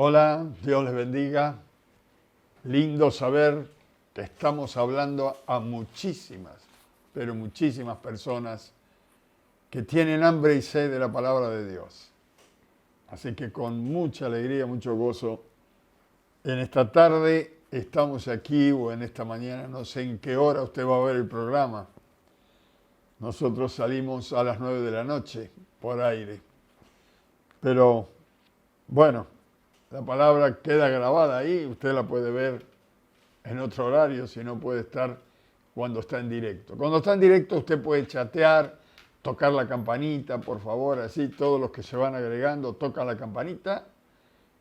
Hola, Dios les bendiga. Lindo saber que estamos hablando a muchísimas, pero muchísimas personas que tienen hambre y sed de la palabra de Dios. Así que con mucha alegría, mucho gozo, en esta tarde estamos aquí o en esta mañana, no sé en qué hora usted va a ver el programa. Nosotros salimos a las 9 de la noche por aire. Pero bueno, la palabra queda grabada ahí, usted la puede ver en otro horario, si no puede estar cuando está en directo. Cuando está en directo usted puede chatear, tocar la campanita, por favor, así todos los que se van agregando tocan la campanita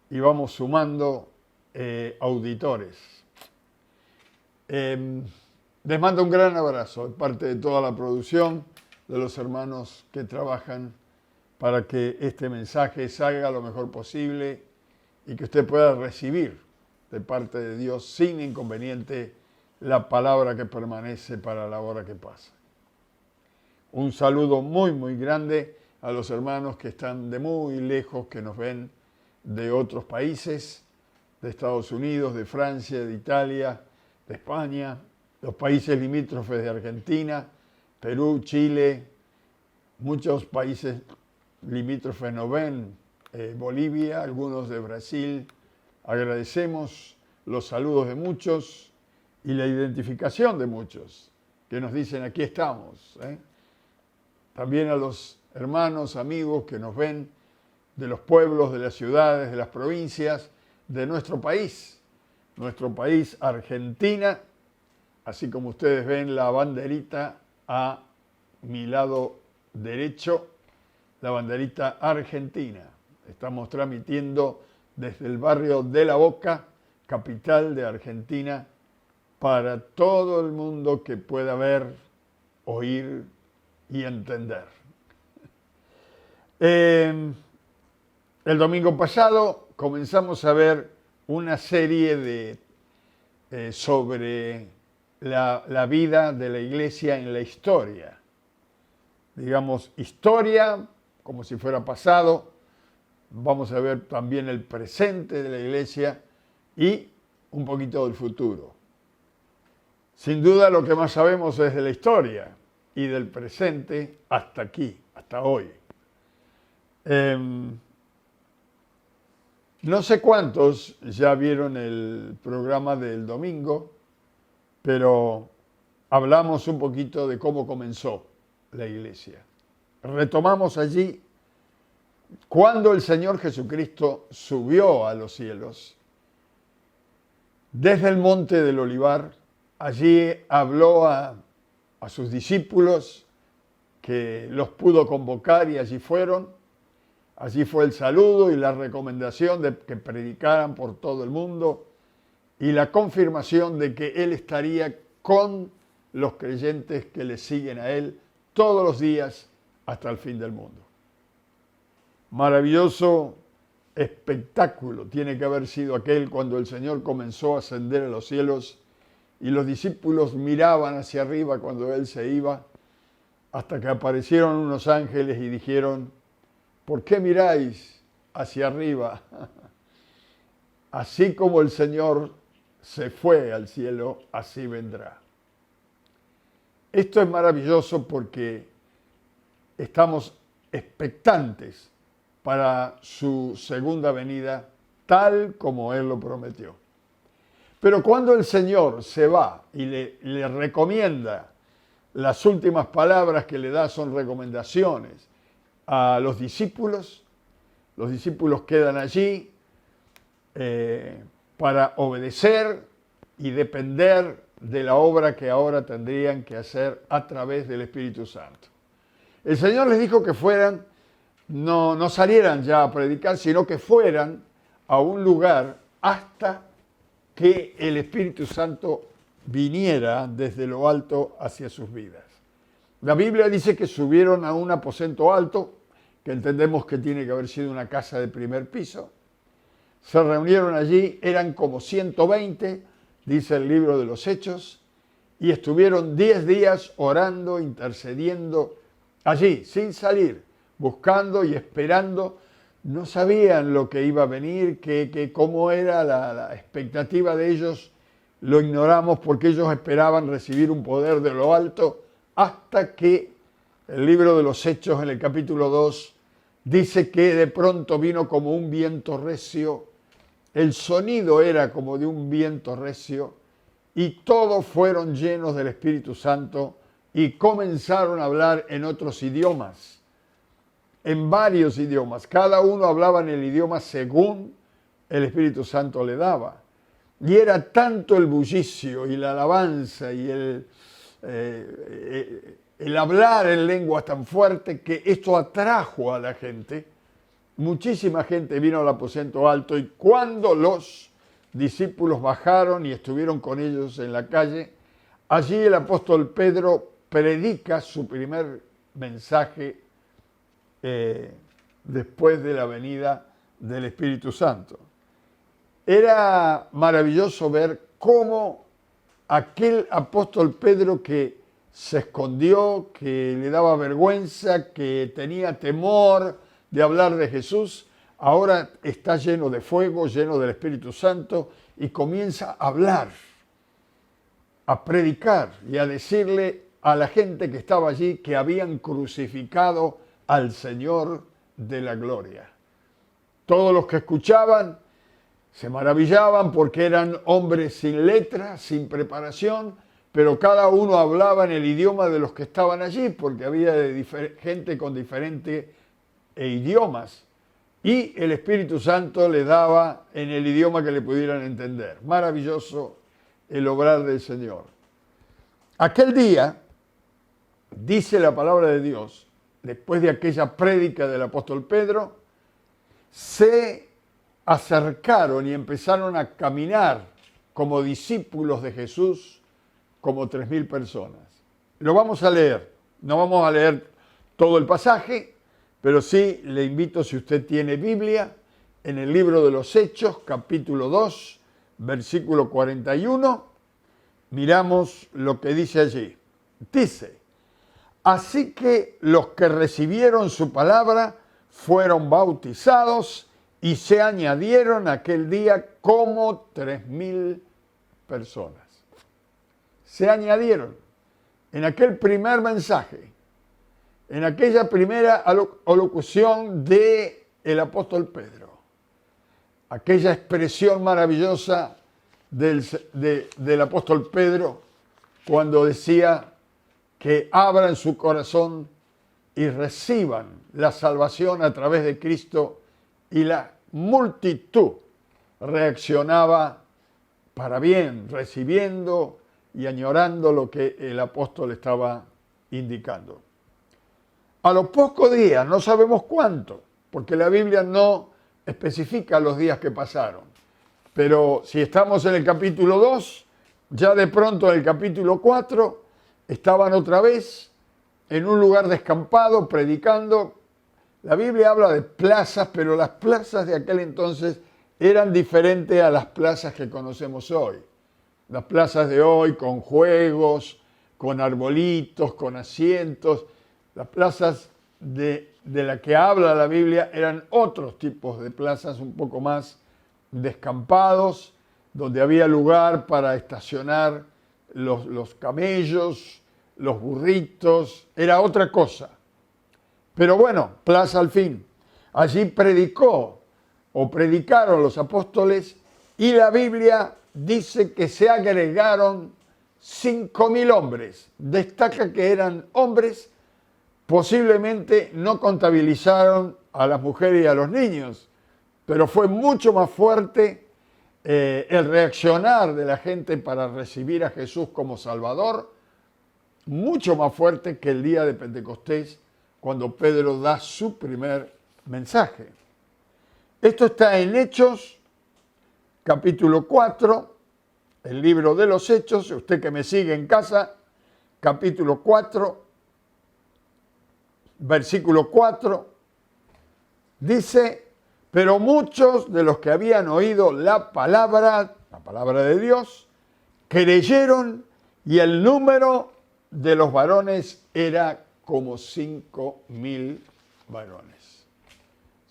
y vamos sumando auditores. Les mando un gran abrazo de parte de toda la producción, de los hermanos que trabajan para que este mensaje salga lo mejor posible y que usted pueda recibir de parte de Dios sin inconveniente la palabra que permanece para la hora que pasa. Un saludo muy, muy grande a los hermanos que están de muy lejos, que nos ven de otros países, de Estados Unidos, de Francia, de Italia, de España, los países limítrofes de Argentina, Perú, Chile, muchos países limítrofes nos ven, Bolivia, algunos de Brasil. Agradecemos los saludos de muchos y la identificación de muchos que nos dicen aquí estamos. También a los hermanos, amigos que nos ven de los pueblos, de las ciudades, de las provincias, de nuestro país Argentina, así como ustedes ven la banderita a mi lado derecho, la banderita argentina. Estamos transmitiendo desde el barrio de La Boca, capital de Argentina, para todo el mundo que pueda ver, oír y entender. El domingo pasado comenzamos a ver una serie sobre la vida de la iglesia en la historia. Digamos, historia como si fuera pasado. Vamos a ver también el presente de la iglesia y un poquito del futuro. Sin duda lo que más sabemos es de la historia y del presente hasta aquí, hasta hoy. No sé cuántos ya vieron el programa del domingo, pero hablamos un poquito de cómo comenzó la iglesia. Retomamos allí cuando el Señor Jesucristo subió a los cielos. Desde el monte del Olivar, allí habló a sus discípulos, que los pudo convocar y allí fueron. Allí fue el saludo y la recomendación de que predicaran por todo el mundo y la confirmación de que Él estaría con los creyentes que le siguen a Él todos los días hasta el fin del mundo. Maravilloso espectáculo tiene que haber sido aquel cuando el Señor comenzó a ascender a los cielos y los discípulos miraban hacia arriba cuando Él se iba, hasta que aparecieron unos ángeles y dijeron: ¿por qué miráis hacia arriba? Así como el Señor se fue al cielo, así vendrá. Esto es maravilloso porque estamos expectantes para su segunda venida, tal como Él lo prometió. Pero cuando el Señor se va y le recomienda, las últimas palabras que le da son recomendaciones a los discípulos quedan allí para obedecer y depender de la obra que ahora tendrían que hacer a través del Espíritu Santo. El Señor les dijo que fueran, no salieran ya a predicar, sino que fueran a un lugar hasta que el Espíritu Santo viniera desde lo alto hacia sus vidas. La Biblia dice que subieron a un aposento alto, que entendemos que tiene que haber sido una casa de primer piso. Se reunieron allí, eran como 120, dice el libro de los Hechos, y estuvieron 10 días orando, intercediendo allí, sin salir, buscando y esperando no sabían lo que iba a venir, cómo era la expectativa de ellos. Lo ignoramos porque ellos esperaban recibir un poder de lo alto, hasta que el libro de los Hechos, en el capítulo 2, dice que de pronto vino como un viento recio, el sonido era como de un viento recio, y todos fueron llenos del Espíritu Santo y comenzaron a hablar en otros idiomas, en varios idiomas. Cada uno hablaba en el idioma según el Espíritu Santo le daba. Y era tanto el bullicio y la alabanza y el hablar en lenguas tan fuerte, que esto atrajo a la gente. Muchísima gente vino al aposento alto, y cuando los discípulos bajaron y estuvieron con ellos en la calle, allí el apóstol Pedro predica su primer mensaje después de la venida del Espíritu Santo. Era maravilloso ver cómo aquel apóstol Pedro, que se escondió, que le daba vergüenza, que tenía temor de hablar de Jesús, ahora está lleno de fuego, lleno del Espíritu Santo, y comienza a hablar, a predicar y a decirle a la gente que estaba allí que habían crucificado al Señor de la gloria. Todos los que escuchaban se maravillaban porque eran hombres sin letra, sin preparación, pero cada uno hablaba en el idioma de los que estaban allí, porque había gente con diferentes idiomas, y el Espíritu Santo le daba en el idioma que le pudieran entender. Maravilloso el obrar del Señor. Aquel día, dice la palabra de Dios, después de aquella prédica del apóstol Pedro, se acercaron y empezaron a caminar como discípulos de Jesús, como 3.000 personas. Lo vamos a leer, no vamos a leer todo el pasaje, pero sí le invito, si usted tiene Biblia, en el libro de los Hechos, capítulo 2, versículo 41, miramos lo que dice allí. Dice: así que los que recibieron su palabra fueron bautizados, y se añadieron aquel día como 3.000 personas. Se añadieron en aquel primer mensaje, en aquella primera alocución del apóstol Pedro, aquella expresión maravillosa del apóstol Pedro, cuando decía que abran su corazón y reciban la salvación a través de Cristo, y la multitud reaccionaba para bien, recibiendo y añorando lo que el apóstol estaba indicando. A los pocos días, no sabemos cuánto, porque la Biblia no especifica los días que pasaron, pero si estamos en el capítulo 2, ya de pronto en el capítulo 4 estaban otra vez en un lugar descampado predicando. La Biblia habla de plazas, pero las plazas de aquel entonces eran diferentes a las plazas que conocemos hoy. Las plazas de hoy con juegos, con arbolitos, con asientos. Las plazas de la que habla la Biblia eran otros tipos de plazas, un poco más descampados, donde había lugar para estacionar los camellos, los burritos, era otra cosa. Pero bueno, plaza al fin. Allí predicó o predicaron los apóstoles, y la Biblia dice que se agregaron 5.000 hombres. Destaca que eran hombres, posiblemente no contabilizaron a las mujeres y a los niños, pero fue mucho más fuerte el reaccionar de la gente para recibir a Jesús como Salvador, mucho más fuerte que el día de Pentecostés, cuando Pedro da su primer mensaje. Esto está en Hechos, capítulo 4, el libro de los Hechos, usted que me sigue en casa, capítulo 4, versículo 4, dice: pero muchos de los que habían oído la palabra de Dios, creyeron, y el número de los varones era como 5.000 varones.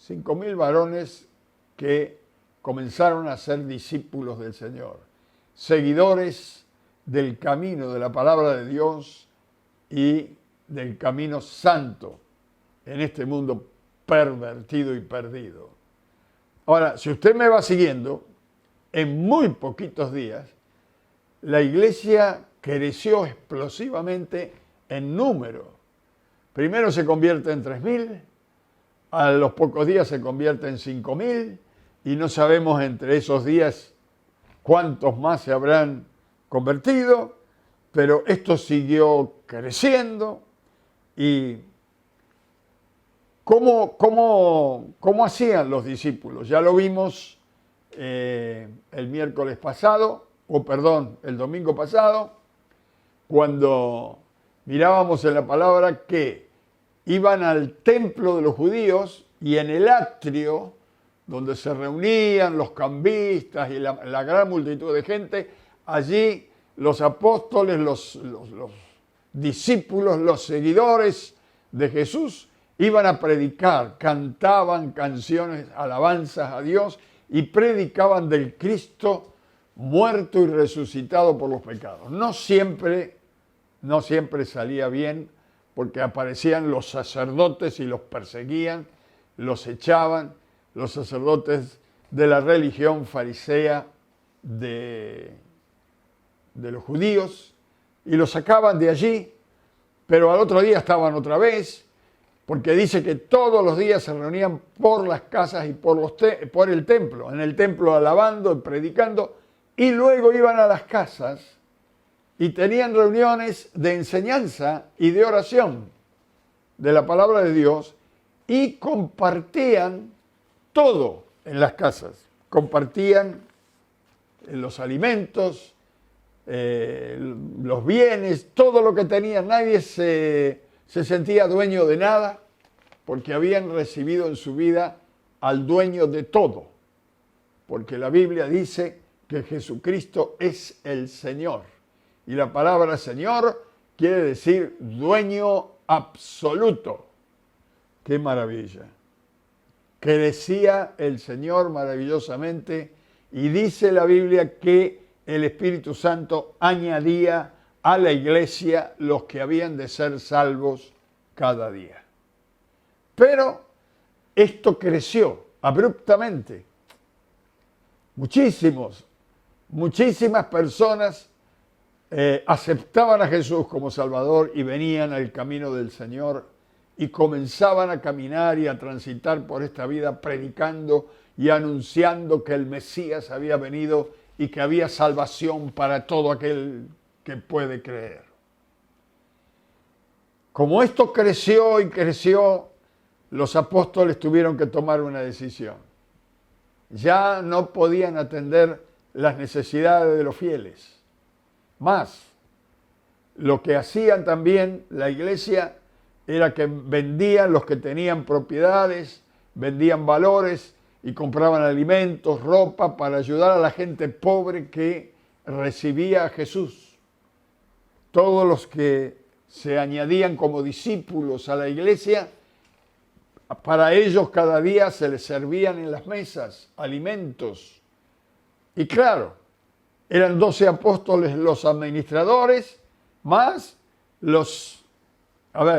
5.000 varones que comenzaron a ser discípulos del Señor, seguidores del camino de la palabra de Dios y del camino santo en este mundo pervertido y perdido. Ahora, si usted me va siguiendo, en muy poquitos días, la iglesia creció explosivamente en número. Primero se convierte en 3.000, a los pocos días se convierte en 5.000, y no sabemos entre esos días cuántos más se habrán convertido, pero esto siguió creciendo. ¿Y cómo hacían los discípulos? Ya lo vimos el miércoles pasado, el domingo pasado, cuando mirábamos en la palabra que iban al templo de los judíos y en el atrio, donde se reunían los cambistas y la gran multitud de gente, allí los apóstoles, los discípulos, los seguidores de Jesús iban a predicar, cantaban canciones, alabanzas a Dios y predicaban del Cristo muerto y resucitado por los pecados. No siempre salía bien, porque aparecían los sacerdotes y los perseguían, los echaban, los sacerdotes de la religión farisea de los judíos, y los sacaban de allí, pero al otro día estaban otra vez, porque dice que todos los días se reunían por las casas y por el templo, en el templo alabando y predicando, y luego iban a las casas y tenían reuniones de enseñanza y de oración de la palabra de Dios y compartían todo en las casas. Compartían los alimentos, los bienes, todo lo que tenían. Nadie se sentía dueño de nada porque habían recibido en su vida al dueño de todo. Porque la Biblia dice que Jesucristo es el Señor. Y la palabra Señor quiere decir dueño absoluto. ¡Qué maravilla! Crecía el Señor maravillosamente y dice la Biblia que el Espíritu Santo añadía a la iglesia los que habían de ser salvos cada día. Pero esto creció abruptamente. Muchísimas personas aceptaban a Jesús como Salvador y venían al camino del Señor y comenzaban a caminar y a transitar por esta vida predicando y anunciando que el Mesías había venido y que había salvación para todo aquel que puede creer. Como esto creció y creció, los apóstoles tuvieron que tomar una decisión. Ya no podían atender las necesidades de los fieles. Más, lo que hacían también la iglesia era que vendían los que tenían propiedades, vendían valores y compraban alimentos, ropa para ayudar a la gente pobre que recibía a Jesús. Todos los que se añadían como discípulos a la iglesia, para ellos cada día se les servían en las mesas alimentos. Y claro, eran 12 apóstoles los administradores, más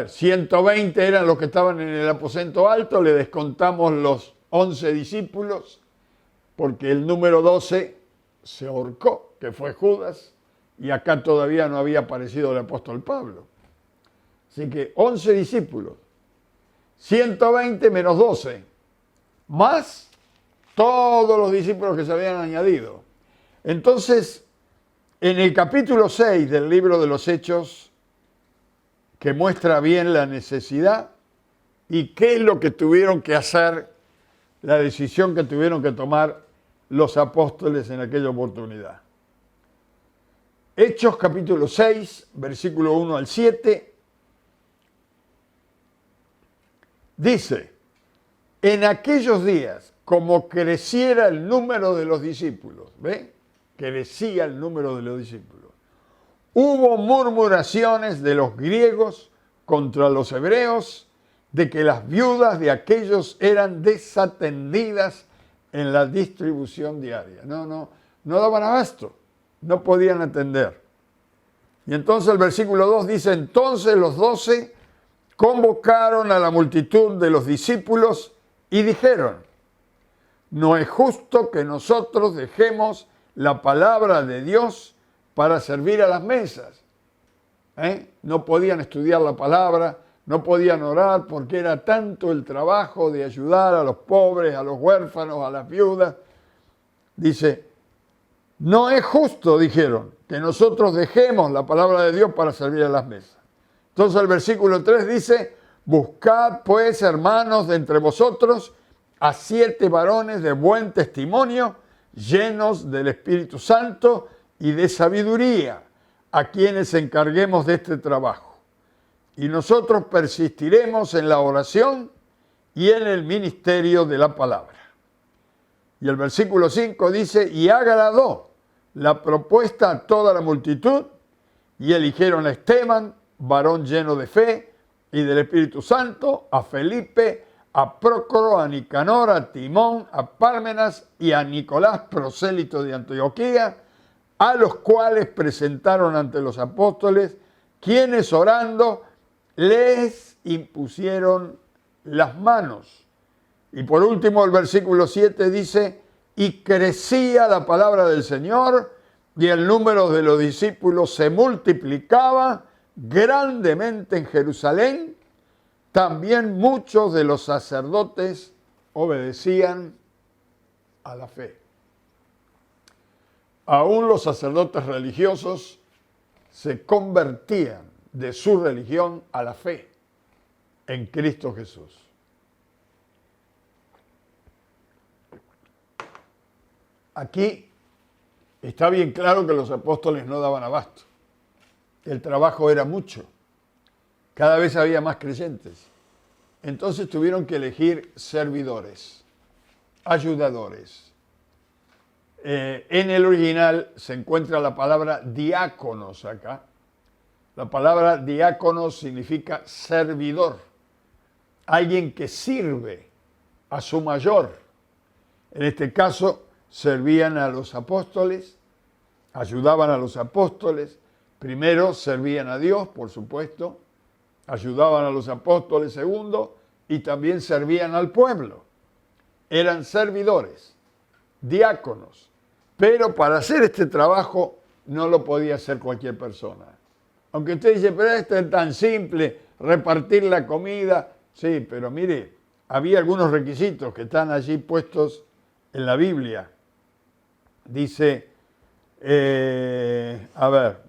120 eran los que estaban en el aposento alto, le descontamos los 11 discípulos, porque el número 12 se ahorcó, que fue Judas, y acá todavía no había aparecido el apóstol Pablo. Así que 11 discípulos, 120 menos 12, más todos los discípulos que se habían añadido. Entonces, en el capítulo 6 del libro de los Hechos, que muestra bien la necesidad y qué es lo que tuvieron que hacer, la decisión que tuvieron que tomar los apóstoles en aquella oportunidad. Hechos capítulo 6, versículo 1 al 7, dice: en aquellos días, como creciera el número de los discípulos, ¿ve? Crecía el número de los discípulos. Hubo murmuraciones de los griegos contra los hebreos de que las viudas de aquellos eran desatendidas en la distribución diaria. No daban abasto, no podían atender. Y entonces el versículo 2 dice, entonces los 12 convocaron a la multitud de los discípulos y dijeron, no es justo que nosotros dejemos la palabra de Dios para servir a las mesas. No podían estudiar la palabra, no podían orar porque era tanto el trabajo de ayudar a los pobres, a los huérfanos, a las viudas. Dice, no es justo, dijeron, que nosotros dejemos la palabra de Dios para servir a las mesas. Entonces el versículo 3 dice, buscad pues, hermanos, de entre vosotros a 7 varones de buen testimonio, llenos del Espíritu Santo y de sabiduría, a quienes encarguemos de este trabajo. Y nosotros persistiremos en la oración y en el ministerio de la palabra. Y el versículo 5 dice, y agradó la propuesta a toda la multitud, y eligieron a Esteban, varón lleno de fe y del Espíritu Santo, a Felipe, a Prócoro, a Nicanor, a Timón, a Pármenas y a Nicolás, prosélito de Antioquía, a los cuales presentaron ante los apóstoles, quienes orando les impusieron las manos. Y por último el versículo 7 dice, y crecía la palabra del Señor y el número de los discípulos se multiplicaba grandemente en Jerusalén. También muchos de los sacerdotes obedecían a la fe. Aún los sacerdotes religiosos se convertían de su religión a la fe en Cristo Jesús. Aquí está bien claro que los apóstoles no daban abasto. El trabajo era mucho. Cada vez había más creyentes. Entonces tuvieron que elegir servidores, ayudadores. En el original se encuentra la palabra diáconos acá. La palabra diácono significa servidor, alguien que sirve a su mayor. En este caso, servían a los apóstoles, ayudaban a los apóstoles, primero servían a Dios, por supuesto, ayudaban a los apóstoles, segundo, y también servían al pueblo. Eran servidores, diáconos, pero para hacer este trabajo no lo podía hacer cualquier persona. Aunque usted dice, pero esto es tan simple, repartir la comida. Sí, pero mire, había algunos requisitos que están allí puestos en la Biblia. Dice,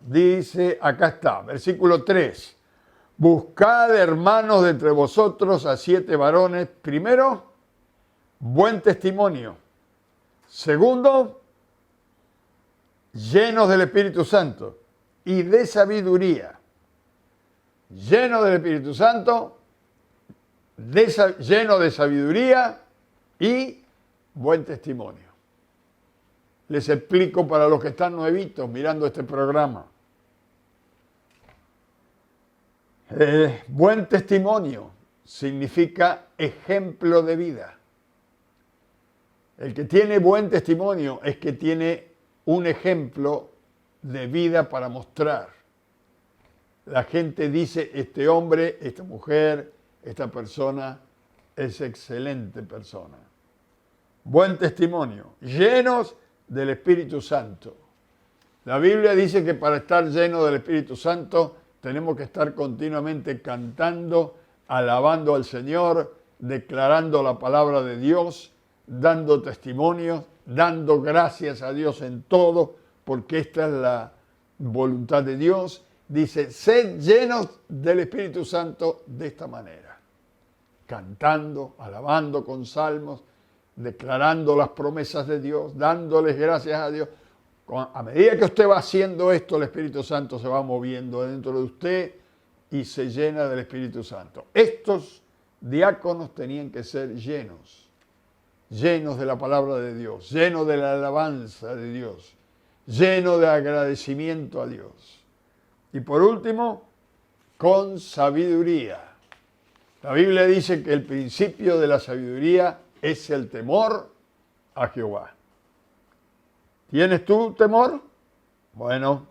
dice, acá está, versículo 3. Buscad, hermanos, de entre vosotros a 7 varones. Primero, buen testimonio. Segundo, llenos del Espíritu Santo y de sabiduría. Lleno del Espíritu Santo, lleno de sabiduría y buen testimonio. Les explico para los que están nuevitos mirando este programa. Buen testimonio significa ejemplo de vida. El que tiene buen testimonio es que tiene un ejemplo de vida para mostrar. La gente dice, este hombre, esta mujer, esta persona es excelente persona. Buen testimonio, llenos del Espíritu Santo. La Biblia dice que para estar lleno del Espíritu Santo tenemos que estar continuamente cantando, alabando al Señor, declarando la palabra de Dios, dando testimonios, dando gracias a Dios en todo, porque esta es la voluntad de Dios. Dice, sed llenos del Espíritu Santo de esta manera, cantando, alabando con salmos, declarando las promesas de Dios, dándoles gracias a Dios. A medida que usted va haciendo esto, el Espíritu Santo se va moviendo dentro de usted y se llena del Espíritu Santo. Estos diáconos tenían que ser llenos de la palabra de Dios, llenos de la alabanza de Dios, llenos de agradecimiento a Dios. Y por último, con sabiduría. La Biblia dice que el principio de la sabiduría es el temor a Jehová. ¿Tienes tú temor? Bueno,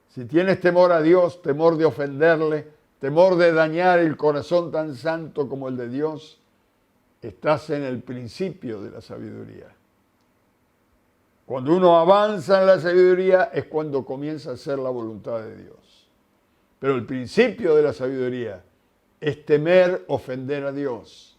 si tienes temor a Dios, temor de ofenderle, temor de dañar el corazón tan santo como el de Dios, estás en el principio de la sabiduría. Cuando uno avanza en la sabiduría es cuando comienza a hacer la voluntad de Dios. Pero el principio de la sabiduría es temer ofender a Dios,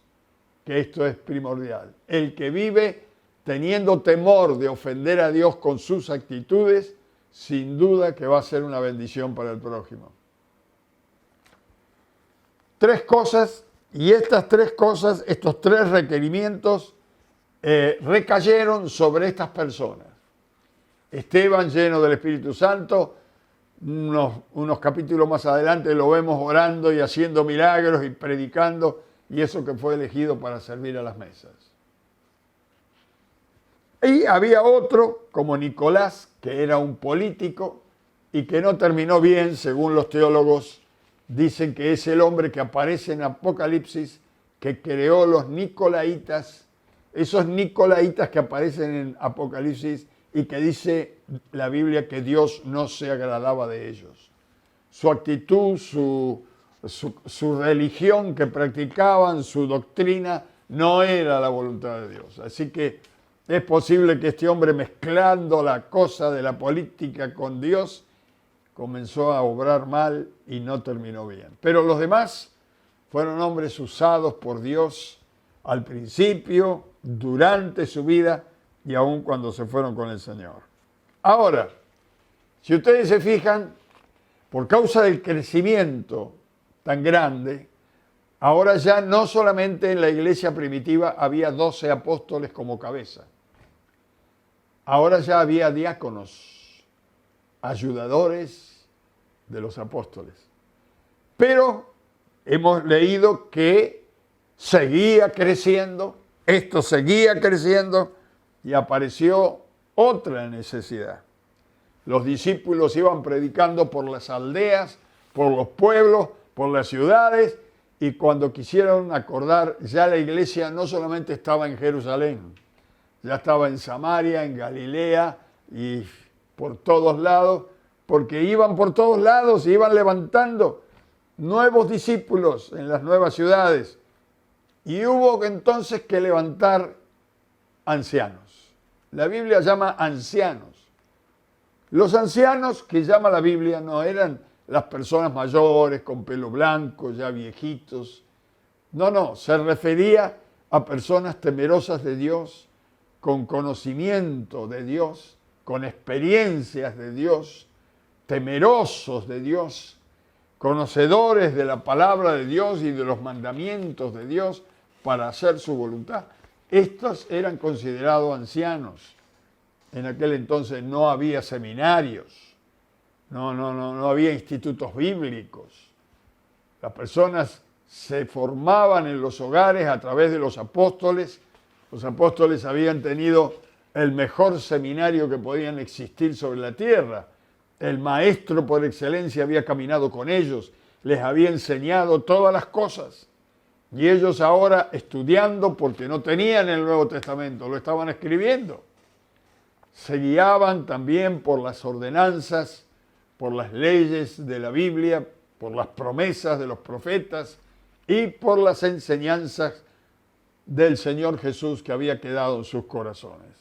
que esto es primordial. El que vive teniendo temor de ofender a Dios con sus actitudes, sin duda que va a ser una bendición para el prójimo. 3 cosas, y estas 3 cosas, estos 3 requerimientos, recayeron sobre estas personas. Esteban, lleno del Espíritu Santo, unos capítulos más adelante lo vemos orando y haciendo milagros y predicando, y eso que fue elegido para servir a las mesas. Y había otro, como Nicolás, que era un político y que no terminó bien, según los teólogos. Dicen que es el hombre que aparece en Apocalipsis, que creó los Nicolaitas, esos Nicolaitas que aparecen en Apocalipsis y que dice la Biblia que Dios no se agradaba de ellos. Su actitud, su religión que practicaban, su doctrina, no era la voluntad de Dios. Así que es posible que este hombre, mezclando la cosa de la política con Dios, comenzó a obrar mal y no terminó bien. Pero los demás fueron hombres usados por Dios al principio, durante su vida y aún cuando se fueron con el Señor. Ahora, si ustedes se fijan, por causa del crecimiento tan grande, ahora ya no solamente en la iglesia primitiva había 12 apóstoles como cabeza. Ahora ya había diáconos, ayudadores de los apóstoles. Pero hemos leído que seguía creciendo, esto seguía creciendo y apareció otra necesidad. Los discípulos iban predicando por las aldeas, por los pueblos, por las ciudades, y cuando quisieron acordar, ya la iglesia no solamente estaba en Jerusalén, ya estaba en Samaria, en Galilea y por todos lados, porque iban por todos lados y iban levantando nuevos discípulos en las nuevas ciudades. Y hubo entonces que levantar ancianos. La Biblia llama ancianos. Los ancianos que llama la Biblia no eran las personas mayores con pelo blanco, ya viejitos. No, se refería a personas temerosas de Dios, con conocimiento de Dios, con experiencias de Dios, temerosos de Dios, conocedores de la palabra de Dios y de los mandamientos de Dios para hacer su voluntad. Estos eran considerados ancianos. En aquel entonces no había seminarios, no había institutos bíblicos. Las personas se formaban en los hogares a través de los apóstoles. Los apóstoles habían tenido el mejor seminario que podían existir sobre la tierra. El maestro por excelencia había caminado con ellos, les había enseñado todas las cosas. Y ellos ahora estudiando, porque no tenían el Nuevo Testamento, lo estaban escribiendo. Se guiaban también por las ordenanzas, por las leyes de la Biblia, por las promesas de los profetas y por las enseñanzas del Señor Jesús que había quedado en sus corazones.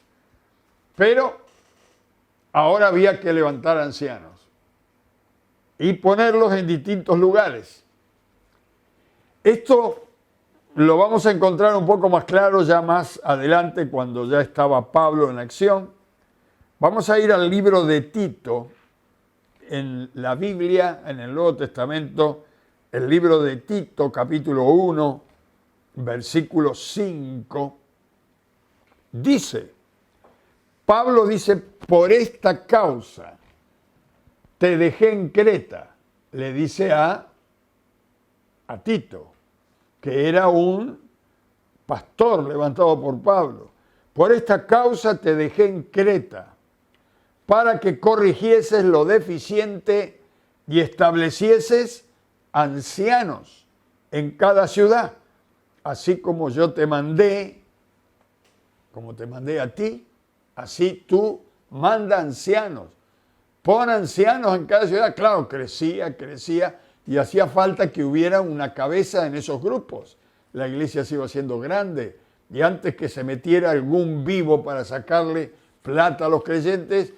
Pero ahora había que levantar ancianos y ponerlos en distintos lugares. Esto lo vamos a encontrar un poco más claro ya más adelante, cuando ya estaba Pablo en acción. Vamos a ir al libro de Tito, en la Biblia, en el Nuevo Testamento, el libro de Tito, capítulo 1, versículo 5, dice, Pablo dice, por esta causa te dejé en Creta, le dice a Tito, que era un pastor levantado por Pablo. Por esta causa te dejé en Creta, para que corrigieses lo deficiente y establecieses ancianos en cada ciudad, así como yo te mandé, como te mandé a ti, así tú manda ancianos. Pon ancianos en cada ciudad. Claro, crecía y hacía falta que hubiera una cabeza en esos grupos. La iglesia se iba haciendo grande y antes que se metiera algún vivo para sacarle plata a los creyentes,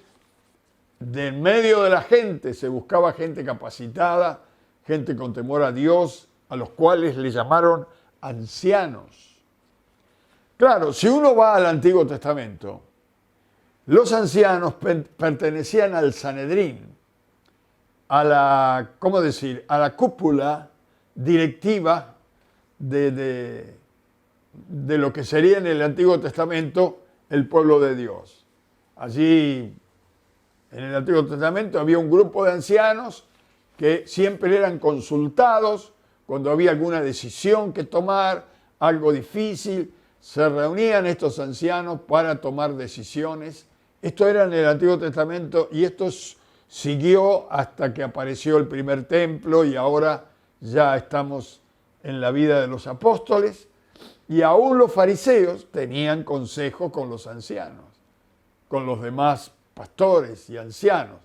de medio de la gente se buscaba gente capacitada, gente con temor a Dios, a los cuales le llamaron ancianos. Claro, si uno va al Antiguo Testamento, los ancianos pertenecían al Sanedrín, a la, ¿cómo decir?, a la cúpula directiva de lo que sería en el Antiguo Testamento el pueblo de Dios. Allí, en el Antiguo Testamento, había un grupo de ancianos que siempre eran consultados cuando había alguna decisión que tomar, algo difícil. Se reunían estos ancianos para tomar decisiones. Esto era en el Antiguo Testamento y esto siguió hasta que apareció el primer templo y ahora ya estamos en la vida de los apóstoles. Y aún los fariseos tenían consejo con los ancianos, con los demás pastores y ancianos.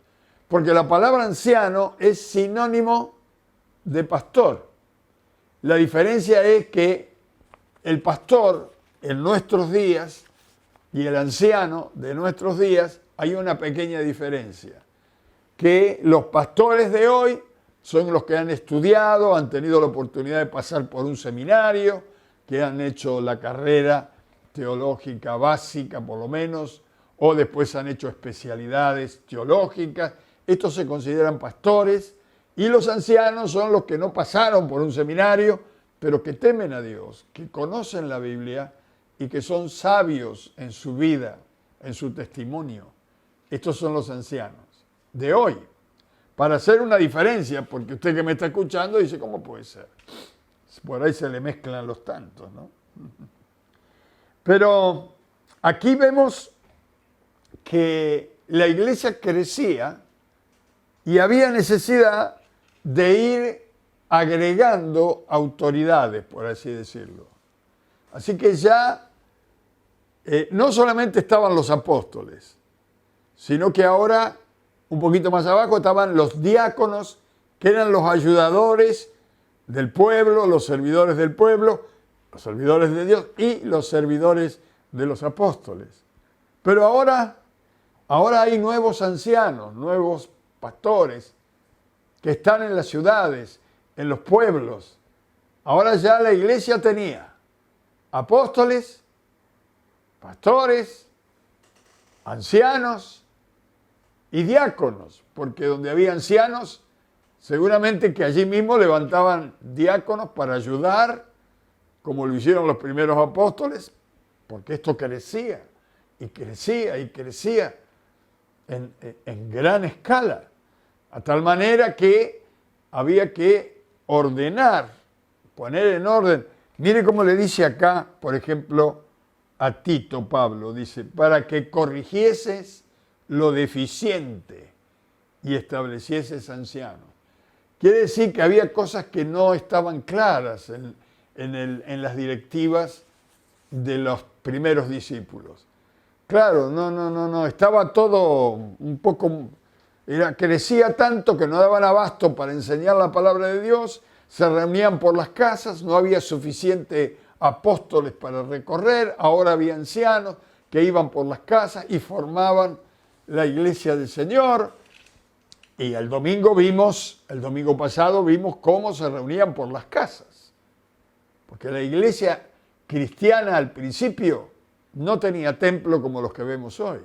Porque la palabra anciano es sinónimo de pastor. La diferencia es que el pastor en nuestros días y el anciano de nuestros días hay una pequeña diferencia. Que los pastores de hoy son los que han estudiado, han tenido la oportunidad de pasar por un seminario, que han hecho la carrera teológica básica por lo menos, o después han hecho especialidades teológicas. Estos se consideran pastores y los ancianos son los que no pasaron por un seminario, pero que temen a Dios, que conocen la Biblia y que son sabios en su vida, en su testimonio. Estos son los ancianos de hoy. Para hacer una diferencia, porque usted que me está escuchando dice, ¿cómo puede ser? Por ahí se le mezclan los tantos, ¿no? Pero aquí vemos que la iglesia crecía y había necesidad de ir agregando autoridades, por así decirlo. Así que ya no solamente estaban los apóstoles, sino que ahora, un poquito más abajo, estaban los diáconos, que eran los ayudadores del pueblo, los servidores del pueblo, los servidores de Dios y los servidores de los apóstoles. Pero ahora hay nuevos ancianos, nuevos pastores que están en las ciudades, en los pueblos. Ahora ya la iglesia tenía apóstoles, pastores, ancianos y diáconos, porque donde había ancianos, seguramente que allí mismo levantaban diáconos para ayudar, como lo hicieron los primeros apóstoles, porque esto crecía y crecía y crecía en gran escala, a tal manera que había que ordenar, poner en orden. Mire cómo le dice acá, por ejemplo, a Tito Pablo, dice, para que corrigieses lo deficiente y establecieses ancianos. Quiere decir que había cosas que no estaban claras en las directivas de los primeros discípulos. Claro, no, estaba todo un poco, crecía tanto que no daban abasto para enseñar la palabra de Dios, se reunían por las casas, no había suficiente apóstoles para recorrer, ahora había ancianos que iban por las casas y formaban la iglesia del Señor. Y el domingo pasado vimos cómo se reunían por las casas. Porque la iglesia cristiana al principio no tenía templo como los que vemos hoy.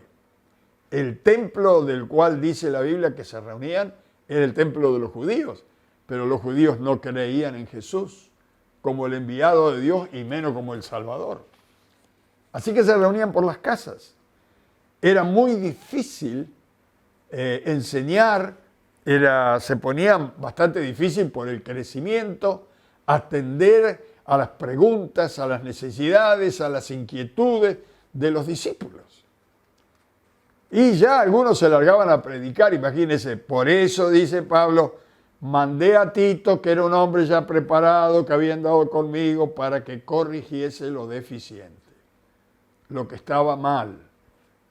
El templo del cual dice la Biblia que se reunían era el templo de los judíos, pero los judíos no creían en Jesús como el enviado de Dios y menos como el Salvador. Así que se reunían por las casas. Era muy difícil enseñar, se ponía bastante difícil por el crecimiento, atender a las preguntas, a las necesidades, a las inquietudes de los discípulos. Y ya algunos se largaban a predicar, imagínense, por eso dice Pablo, mandé a Tito, que era un hombre ya preparado, que había andado conmigo, para que corrigiese lo deficiente, lo que estaba mal,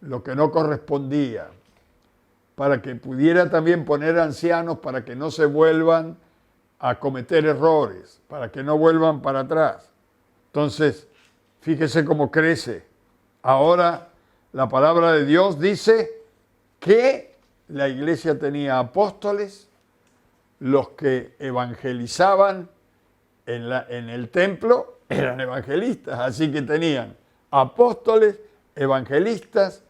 lo que no correspondía, para que pudiera también poner ancianos para que no se vuelvan a cometer errores, para que no vuelvan para atrás. Entonces, fíjese cómo crece. Ahora la palabra de Dios dice que la iglesia tenía apóstoles, los que evangelizaban en el templo eran evangelistas, así que tenían apóstoles, evangelistas,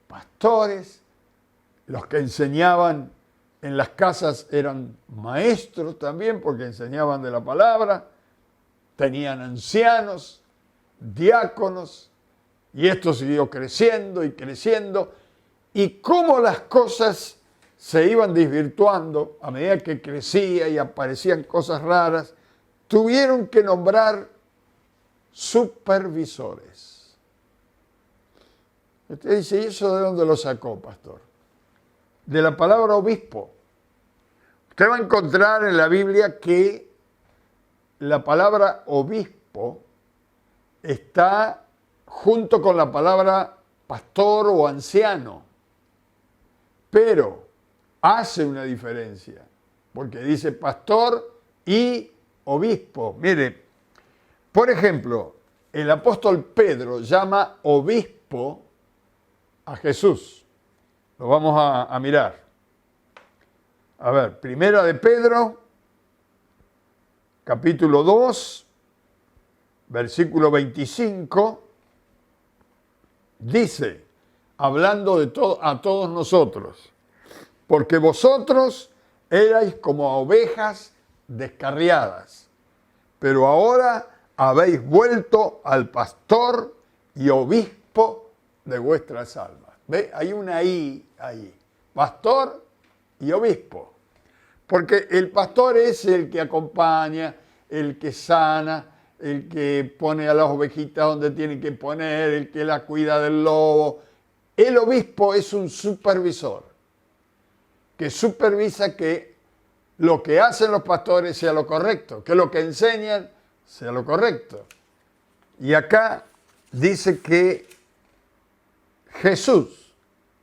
pastores, los que enseñaban en las casas eran maestros también porque enseñaban de la palabra, tenían ancianos, diáconos, y esto siguió creciendo y creciendo, y cómo las cosas se iban desvirtuando a medida que crecía y aparecían cosas raras, tuvieron que nombrar supervisores. Usted dice, ¿y eso de dónde lo sacó, pastor? De la palabra obispo. Usted va a encontrar en la Biblia que la palabra obispo está junto con la palabra pastor o anciano, pero hace una diferencia, porque dice pastor y obispo. Mire, por ejemplo, el apóstol Pedro llama obispo a Jesús. Lo vamos a mirar. A ver, primera de Pedro, capítulo 2, versículo 25, dice, hablando de a todos nosotros, porque vosotros erais como ovejas descarriadas, pero ahora habéis vuelto al pastor y obispo de vuestras almas. ¿Ve? Hay una I ahí, pastor y obispo, porque el pastor es el que acompaña, el que sana, el que pone a las ovejitas donde tiene que poner, el que la cuida del lobo. El obispo es un supervisor que supervisa que lo que hacen los pastores sea lo correcto, que lo que enseñan sea lo correcto. Y acá dice que Jesús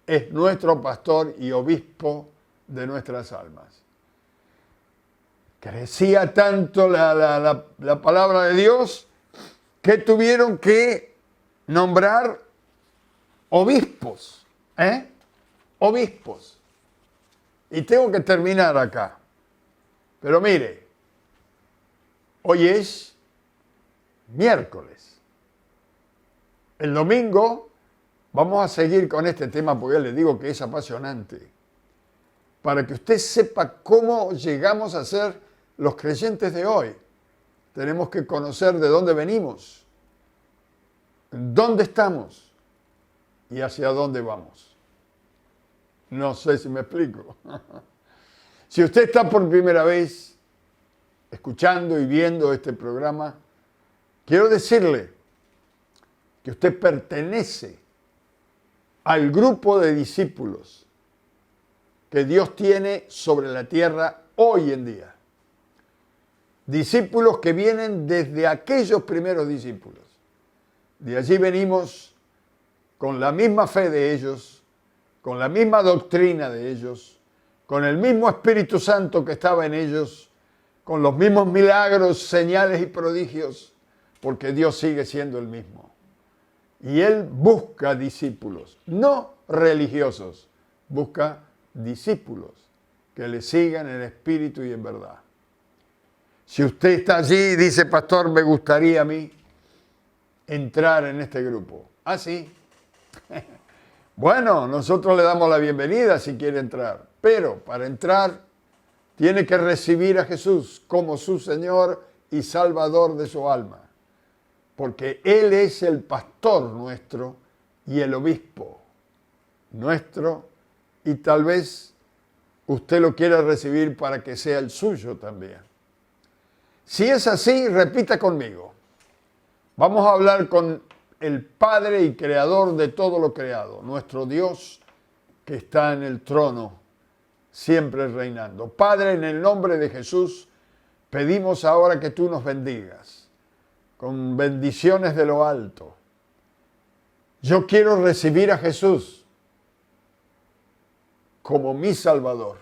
es nuestro pastor y obispo de nuestras almas. Crecía tanto la palabra de Dios que tuvieron que nombrar obispos, obispos. Y tengo que terminar acá. Pero mire, hoy es miércoles. El domingo vamos a seguir con este tema porque ya les digo que es apasionante. Para que usted sepa cómo llegamos a ser los creyentes de hoy. Tenemos que conocer de dónde venimos, dónde estamos y hacia dónde vamos. No sé si me explico. Si usted está por primera vez escuchando y viendo este programa, quiero decirle que usted pertenece al grupo de discípulos que Dios tiene sobre la tierra hoy en día. Discípulos que vienen desde aquellos primeros discípulos. De allí venimos con la misma fe de ellos, con la misma doctrina de ellos, con el mismo Espíritu Santo que estaba en ellos, con los mismos milagros, señales y prodigios, porque Dios sigue siendo el mismo. Y Él busca discípulos, no religiosos, busca discípulos que le sigan en espíritu y en verdad. Si usted está allí y dice, pastor, me gustaría a mí entrar en este grupo. ¿Ah, sí? Bueno, nosotros le damos la bienvenida si quiere entrar, pero para entrar tiene que recibir a Jesús como su Señor y Salvador de su alma, porque Él es el pastor nuestro y el obispo nuestro, y tal vez usted lo quiera recibir para que sea el suyo también. Si es así, repita conmigo. Vamos a hablar con el Padre y Creador de todo lo creado, nuestro Dios que está en el trono siempre reinando. Padre, en el nombre de Jesús, pedimos ahora que tú nos bendigas con bendiciones de lo alto. Yo quiero recibir a Jesús como mi Salvador.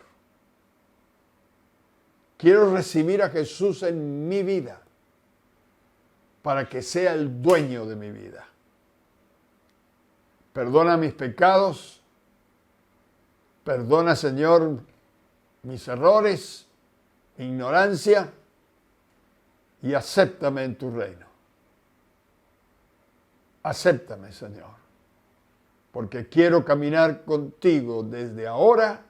Quiero recibir a Jesús en mi vida para que sea el dueño de mi vida. Perdona mis pecados. Perdona, Señor, mis errores, mi ignorancia, y acéptame en tu reino. Acéptame, Señor, porque quiero caminar contigo desde ahora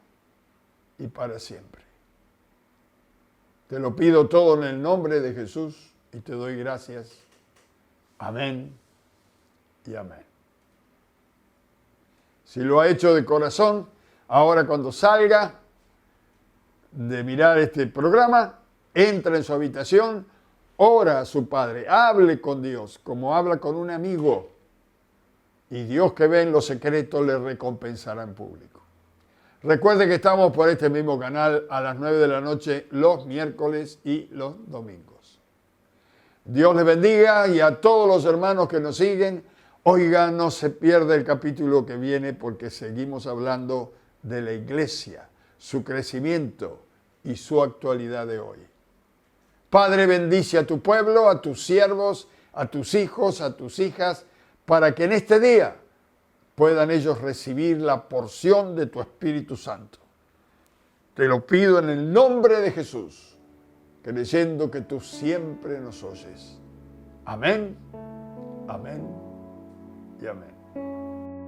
y para siempre. Te lo pido todo en el nombre de Jesús y te doy gracias. Amén y amén. Si lo ha hecho de corazón, ahora cuando salga de mirar este programa, entra en su habitación, ora a su Padre, hable con Dios como habla con un amigo. Y Dios que ve en lo secreto le recompensará en público. Recuerde que estamos por este mismo canal a las 9 de la noche los miércoles y los domingos. Dios les bendiga y a todos los hermanos que nos siguen. Oiga, no se pierda el capítulo que viene porque seguimos hablando de la iglesia, su crecimiento y su actualidad de hoy. Padre, bendice a tu pueblo, a tus siervos, a tus hijos, a tus hijas, para que en este día puedan ellos recibir la porción de tu Espíritu Santo. Te lo pido en el nombre de Jesús, creyendo que tú siempre nos oyes. Amén, amén y amén.